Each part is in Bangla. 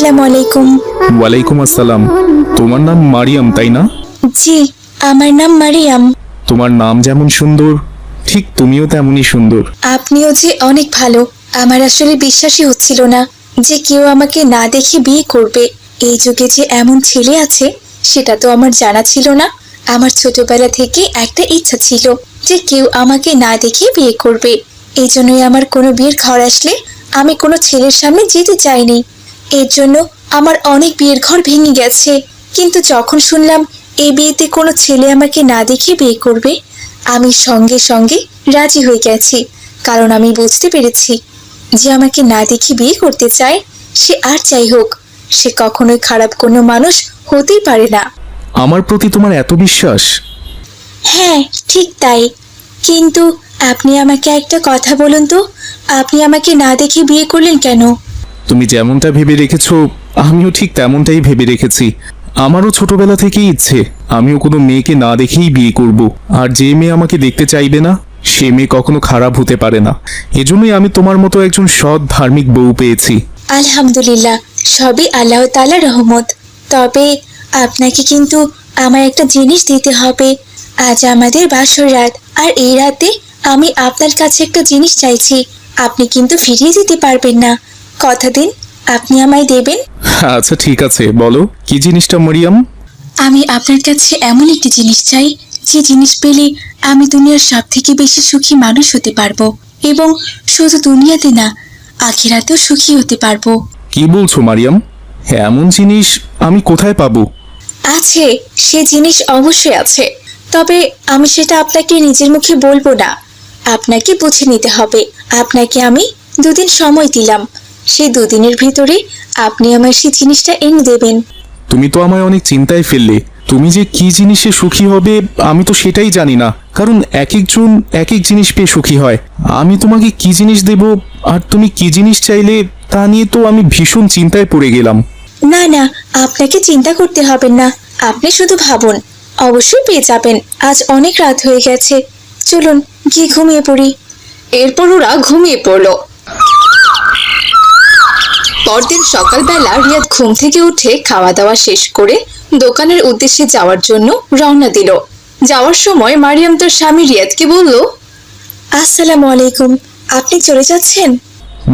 আসসালামু আলাইকুম। ওয়ালাইকুম আসসালাম। তোমার নাম মারিয়াম, তাই না? জি, আমার নাম মারিয়াম। তোমার নাম যেমন সুন্দর, ঠিক তুমিও তেমনই সুন্দর। আপনিও যে অনেক ভালো। আমার আসলে বিশ্বাসই হচ্ছিল না যে কেউ আমাকে না দেখে বিয়ে করবে। এই যুগে যে এমন ছেলে আছে সেটা তো আমার জানা ছিল না। আমার ছোটবেলা থেকে একটা ইচ্ছা ছিল যে কেউ আমাকে না দেখে বিয়ে করবে। এই জন্যই আমার কোনো বিয়ের ঘর আসলে আমি কোনো ছেলের সামনে যেতে চাইনি। এর জন্য আমার অনেক বিয়ের ঘর ভেঙে গেছে। কিন্তু যখন শুনলাম এই বিয়েতে কোনো ছেলে আমাকে না দেখে বিয়ে করবে, আমি সঙ্গে সঙ্গে রাজি হয়ে গেছি। কারণ আমি বুঝতে পেরেছি যে আমাকে না দেখে বিয়ে করতে চায়, সে আর যাই হোক, সে কখনোই খারাপ কোনো মানুষ হতেই পারে না। আমার প্রতি তোমার এত বিশ্বাস? হ্যাঁ, ঠিক তাই। কিন্তু আপনি আমাকে একটা কথা বলুন তো, আপনি আমাকে না দেখে বিয়ে করলেন কেন? তুমি যেমনটা ভেবে রেখেছো আমিও ঠিক তেমনটাই ভেবে রেখেছি। আমারও ছোটবেলা থেকেই ইচ্ছে আমিও কোনো মেয়েকে না দেখেই বিয়ে করব। আর যে মেয়ে আমাকে দেখতে চাইবে না সে মেয়ে কখনো খারাপ হতে পারে না। এজন্যই আমি তোমার মতো একজন সৎ ধার্মিক বউ পেয়েছি। আলহামদুলিল্লাহ, সবই আল্লাহ তাআলার রহমত। তবে আপনাকে কিন্তু আমার একটা জিনিস দিতে হবে। আজ আমাদের বাসর রাত, আর এই রাতে আমি আপনার কাছে একটা জিনিস চাইছি। আপনি কিন্তু ফিরিয়ে দিতে পারবেন না। কথা দিন আপনি আমায় দেবেন। আচ্ছা ঠিক আছে, বলো কি জিনিসটা মরিয়াম? আমি আপনার কাছে এমন একটি জিনিস চাই যে জিনিস পেলে আমি দুনিয়ার সব থেকে বেশি সুখী মানুষ হতে পারবো, এবং শুধু দুনিয়াতে না, আখিরাতেও সুখী হতে পারবো। কি বলছো মারিয়াম? এমন জিনিস আমি কোথায় পাবো? আছে, সে জিনিস অবশ্যই আছে। তবে আমি সেটা আপনাকে নিজের মুখে বলবো না, আপনাকে বুঝে নিতে হবে। আপনাকে আমি 2 দিন সময় দিলাম, সেই 2 দিনের ভিতরে আপনি আমার সেই জিনিসটা এনে দেবেন। তুমি তো আমায় অনেক চিন্তায় ফেললে। তুমি যে কি জিনিসে সুখী হবে আমি তো সেটাই জানি না, কারণ এক একজন এক এক জিনিস পেয়ে সুখী হয়। আমি তোমাকে কি জিনিস দেব আর তুমি কি জিনিস চাইলে তা নিয়ে তো আমি ভীষণ চিন্তায় পড়ে গেলাম। না না, আপনাকে চিন্তা করতে হবে না, আপনি শুধু ভাবুন, অবশ্যই পেয়ে যাবেন। আজ অনেক রাত হয়ে গেছে, চলুন গিয়ে ঘুমিয়ে পড়ি। এরপর ওরা ঘুমিয়ে পড়ল। পরদিন সকালবেলা রিয়াদ ঘুম থেকে উঠে খাওয়া দাওয়া শেষ করে দোকানের উদ্দেশ্যে যাওয়ার জন্য রওনা দিল। যাওয়ার সময় মারিয়াম তার স্বামী রিয়াদকে বলল, আসসালামু আলাইকুম, আপনি চলে যাচ্ছেন?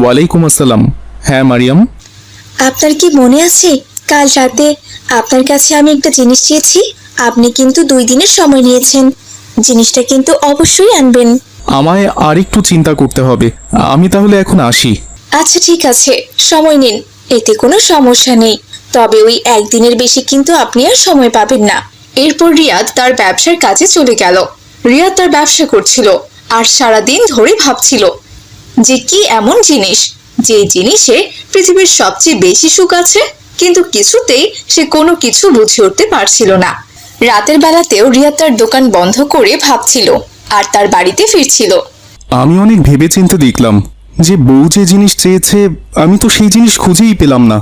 ওয়ালাইকুম আসসালাম। হ্যাঁ মারিয়াম। আপনার কি মনে আছে কাল রাতে আপনার কাছে আমি একটা জিনিস চেয়েছি? আপনি কিন্তু 2 দিনের সময় নিয়েছেন, জিনিসটা কিন্তু অবশ্যই আনবেন। আমায় আর একটু চিন্তা করতে হবে, আমি তাহলে এখন আসি। আচ্ছা ঠিক আছে, সময় নিন, এতে কোনো সমস্যা নেই। তবে ওই 1 দিনের বেশি কিন্তু আপনি আর সময় পাবেন না। এরপর রিয়াদ তার ব্যবসার কাজে চলে গেল। রিয়াদ তার ব্যবসা করছিল আর সারাদিন ধরে ভাবছিল যে কি এমন জিনিস, যে জিনিসে পৃথিবীর সবচেয়ে বেশি সুখ আছে, কিন্তু কিছুতেই সে কোনো কিছু বুঝে উঠতে পারছিল না। রাতের বেলাতেও রিয়াদ তার দোকান বন্ধ করে ভাবছিল আর তার বাড়িতে ফিরছিল। আমি অনেক ভেবেচিন্তে দেখলাম যে বউ যে জিনিস চেয়েছে আমি তো সেই জিনিস খুঁজেই পেলাম না।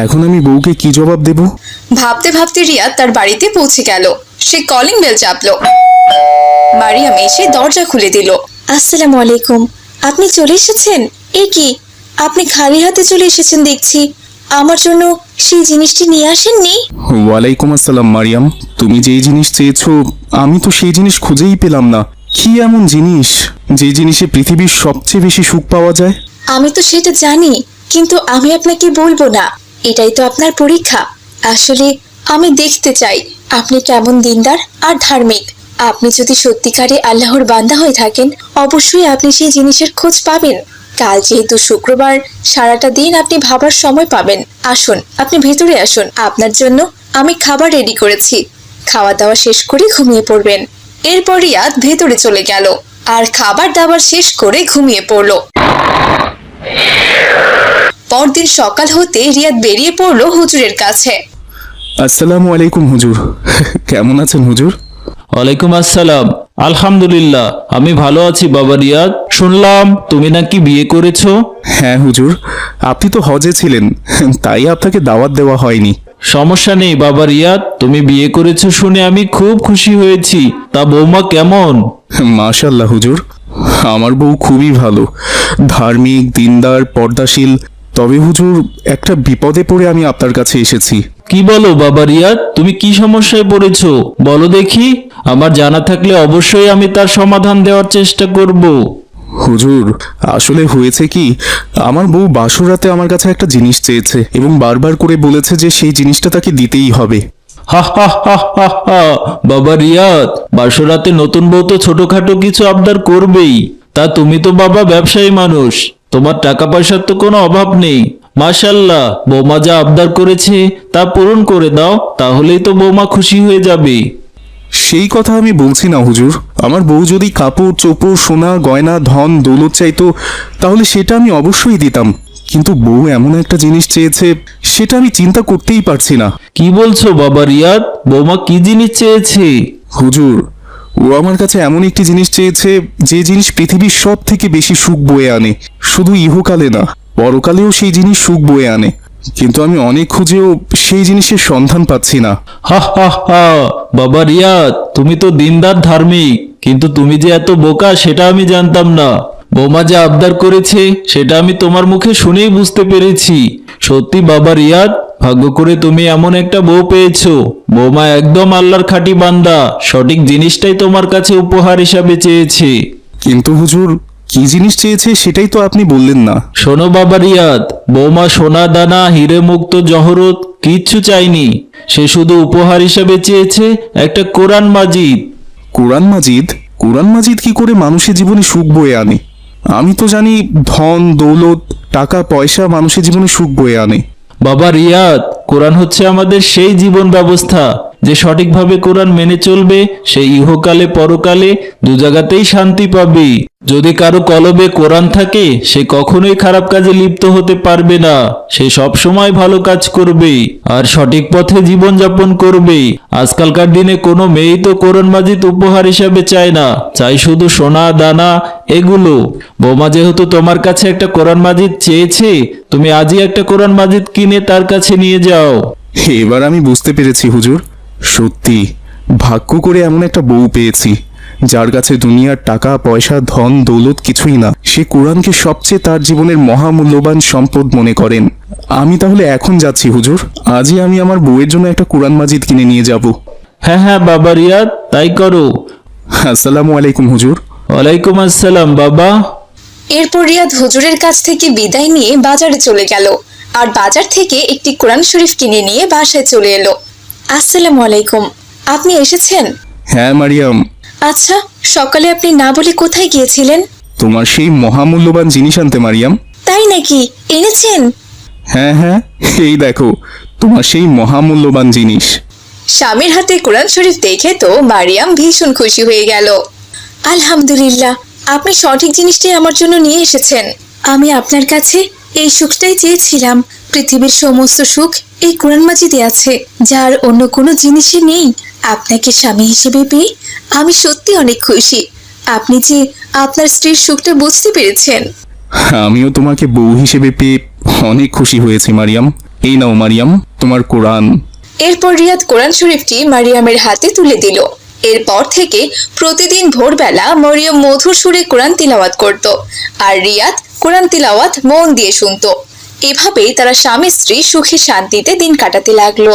এখন আমি বউকে কি জবাব দেব? ভাবতে ভাবতে রিয়াদ তার বাড়িতে পৌঁছে গেল। সে কলিং বেল চাপলো। মারিয়াম এসে দরজা খুলে দিল। আসসালামু আলাইকুম, আপনি চলে এসেছেন? এ কি, আপনি খালি হাতে চলে এসেছেন দেখছি। আমার জন্য সেই জিনিসটি নিয়ে আসেননি? ওয়ালাইকুম আসসালাম মারিয়াম। তুমি যেই জিনিস চেয়েছো আমি তো সেই জিনিস খুঁজেই পেলাম না। কি এমন জিনিস যে জিনিসে পৃথিবীর সবচেয়ে বেশি সুখ পাওয়া যায়? আমি তো সেটা জানি, কিন্তু আমি আপনাকে বলবো না। এটাই তো আপনার পরীক্ষা। আসলে আমি দেখতে চাই আপনি কেমন দিনদার আর ধার্মিক। আপনি যদি সত্যিকারে আল্লাহর বান্দা হয়ে থাকেন, অবশ্যই আপনি সেই জিনিসের খোঁজ পাবেন। কাল যেহেতু শুক্রবার, সারাটা দিন আপনি ভাবার সময় পাবেন। আসুন, আপনি ভেতরে আসুন, আপনার জন্য আমি খাবার রেডি করেছি। খাওয়া দাওয়া শেষ করে ঘুমিয়ে পড়বেন। এরপর রিয়াদ ভেতরে চলে গেল আর খাবার দাবার শেষ করে ঘুমিয়ে পড়ল। পরদিন সকাল হতে রিয়াদ বেরিয়ে পড়ল হুজুরের কাছে। আসসালামু আলাইকুম হুজুর। কেমন আছেন হুজুর? ওয়ালাইকুম আসসালাম। আলহামদুলিল্লাহ, আমি ভালো আছি বাবা রিয়াদ। শুনলাম তুমি নাকি বিয়ে করেছো? হ্যাঁ হুজুর, আপনি তো হজে ছিলেন, তাই আপনাকে দাওয়াত দেওয়া হয়নি। সমস্যা নেই বাবা রিয়াদ, তুমি বিয়ে করেছো শুনে আমি খুব খুশি হয়েছি। তা বৌমা কেমন? মাশাআল্লাহ হুজুর, আমার বউ খুবই ভালো, ধার্মিক, দিনদার, পর্দাশীল। তবে হুজুর, একটা বিপদে পড়ে আমি আপনার কাছে এসেছি। কি বলো বাবা রিয়াদ, তুমি কি সমস্যায় পড়েছো বলো দেখি। আমার জানা থাকলে অবশ্যই আমি তার সমাধান দেওয়ার চেষ্টা করব। হুজুর, আসলে হয়েছে কি, আমার বউ বাসরাতে আমার কাছে একটা জিনিস চেয়েছে এবং বারবার করে বলেছে যে সেই জিনিসটা তাকে দিতেই হবে। হা হা হা হা হা। বাবা রিয়াদ, বাসরাতে নতুন বউ তো ছোটখাটো কিছু আবদার করবেই। তা তুমি তো বাবা ব্যবসায়ী মানুষ, তোমার টাকা পয়সার তো কোনো অভাব নেই। মাশাল্লাহ, বৌমা যা আবদার করেছে তা পূরণ করে দাও, তাহলেই তো বৌমা খুশি হয়ে যাবে। সেই কথা আমি বলছি না হুজুর। আমার বউ যদি কাপড় চোপড় সোনা গয়না ধন দৌলত চাইতো তাহলে সেটা আমি অবশ্যই দিতাম, কিন্তু বউ এমন একটা জিনিস চেয়েছে সেটা আমি চিন্তা করতেই পারছি না। কি বলছো বাবা রিয়াদ, বৌমা কি জিনিস চেয়েছে? হুজুর, ও আমার কাছে এমন একটি জিনিস চেয়েছে যে জিনিস পৃথিবীর সব থেকে বেশি সুখ বয়ে আনে। শুধু ইহকালে না, পরকালেও সেই জিনিস সুখ বয়ে আনে, কিন্তু আমি অনেক খুঁজেও সেই জিনিসের সন্ধান পাচ্ছি না। হা হা হা। বাবা রিয়াদ, তুমি তো দিনদার ধার্মিক, কিন্তু তুমি যে এত বোকা সেটা আমি জানতাম না। বৌমা যে আবদার করেছে সেটা আমি তোমার মুখে শুনেই বুঝতে পেরেছি। সত্যি বাবা রিয়াদ, ভাগ্য করে তুমি এমন একটা বউ পেয়েছো। বৌমা একদম আল্লাহর খাঁটি বান্দা, সঠিক জিনিসটাই তোমার কাছে উপহার হিসাবে চেয়েছে। কিন্তু হুজুর, কি জিনিস চেয়েছে সেটাই তো আপনি বললেন না। শোনো বাবা রিয়াদ, বৌমা সোনা দানা হিরে মুক্ত জহরত কিচ্ছু চাইনি। সে শুধু উপহার হিসাবে চেয়েছে একটা কোরআন মাজিদ। কোরআন মাজিদ? কোরআন মাজিদ কি করে মানুষের জীবনে সুখ বয়ে আনে? আমি তো জানি ধন দৌলত টাকা পয়সা মানুষের জীবনে সুখ বয়ে আনে। বাবা রিয়াদ, কোরআন হচ্ছে আমাদের সেই জীবন ব্যবস্থা, যে সঠিকভাবে কোরআন মেনে চলবে সে ইহকালে পরকালে দু জায়গাতেই শান্তি পাবে। যদি কারো কলবে কোরআন থাকে সে কখনোই খারাপ কাজে লিপ্ত হতে পারবে না। সে সব সময় ভালো কাজ করবে আর সঠিক পথে জীবন যাপন করবে। আজকালকার দিনে কোনো মেয়েই তো কোরআন মাজিদ উপহার হিসাবে চায় না, চাই শুধু সোনা দানা এগুলো। বৌমা যেহেতু তোমার কাছে একটা কোরআন মাজিদ চেয়েছে, তুমি আজই একটা কোরআন মাজিদ কিনে তার কাছে নিয়ে যাও। এবার আমি বুঝতে পেরেছি হুজুর, সত্যি ভাগ্য করে এমন একটা বউ পেয়েছি যার কাছে দুনিয়ার টাকা পয়সা ধন দৌলত কিছুই না। সে কোরআনকে সবচেয়ে তার জীবনের মহামূল্যবান সম্পদ মনে করেন। আমি তাহলে এখন যাচ্ছি হুজুর, আজই আমি আমার বউয়ের জন্য একটা কোরআন মাজিদ কিনে নিয়ে যাব। হ্যাঁ হ্যাঁ বাবা রিয়াদ, তাই করো। আসসালামু আলাইকুম হুজুর। ওয়ালাইকুম আসসালাম বাবা। এরপর রিয়াদ হুজুরের কাছ থেকে বিদায় নিয়ে বাজারে চলে গেল আর বাজার থেকে একটি কোরআন শরীফ কিনে নিয়ে বাসায় চলে এলো। আসসালামু আলাইকুম, আপনি এসেছেন? হ্যাঁ মারিয়াম, আচ্ছা, সকালে আপনি না বলে কোথায় গিয়েছিলেন? তোমার সেই মহামূল্যবান জিনিস আনতে মারিয়াম। তাই নাকি, এনেছেন? হ্যাঁ হ্যাঁ, এই দেখো তোমার সেই মহামূল্যবান জিনিস। স্বামীর হাতে কোরআন শরীফ দেখে তো মারিয়াম ভীষণ খুশি হয়ে গেল। আলহামদুলিল্লাহ, আপনি সঠিক জিনিসটাই আমার জন্য নিয়ে এসেছেন। আমি আপনার কাছে এই সুখটাই চেয়েছিলাম। পৃথিবীর সমস্ত সুখ এই কোরআন মাজিদে আছে, যার অন্য কোনো জিনিসে নেই। আপনাকে স্বামী হিসেবে পেয়ে আমি সত্যি অনেক খুশি। আপনি যে আপনার স্ত্রীর সুখটা বুঝতে পেরেছেন। আমিও তোমাকে বউ হিসেবে পেয়ে অনেক খুশি হয়েছি মারিয়াম। এই নাও মারিয়াম, তোমার কোরআন। এরপর রিয়াদ কোরআন শরীফটি মারিয়ামের হাতে তুলে দিল। এরপর থেকে প্রতিদিন ভোরবেলা মরিয়ম মধুর সুরে কোরআন তিলাওয়াত করত আর রিয়াদ কোরআন তিলাওয়াত মন দিয়ে শুনতো। এভাবেই তারা স্বামী স্ত্রী সুখে শান্তিতে দিন কাটাতে লাগলো।